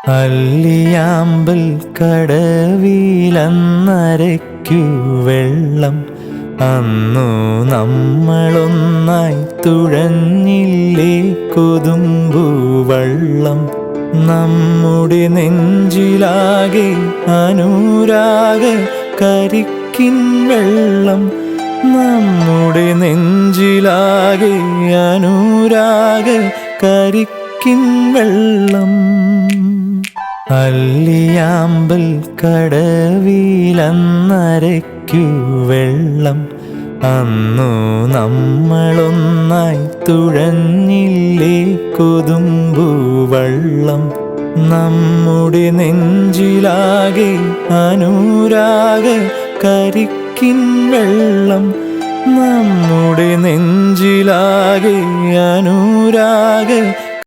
അല്ലിയാമ്പൽ കടവിലന്നരയ്ക്കു വെള്ളം അന്നു നമ്മളൊന്നായി തുഴഞ്ഞില്ലേ കൊതുമ്പു വള്ളം. നമ്മുടെ നെഞ്ചിലാകെ അനുരാഗ കരിക്കിൻ വെള്ളം. നമ്മുടെ നെഞ്ചിലാകെ അനുരാഗ കരിക്കിൻ വെള്ളം. അല്ലിയാമ്പൽ കടവിലന്നരയ്ക്കു വെള്ളം അന്നു നമ്മളൊന്നായി തുഴഞ്ഞില്ലേ കൊതുമ്പു വള്ളം. നമ്മുടെ നെഞ്ചിലാകെ അനുരാഗ കരിക്കിൻ വെള്ളം. നമ്മുടെ നെഞ്ചിലാകെ അനുരാഗ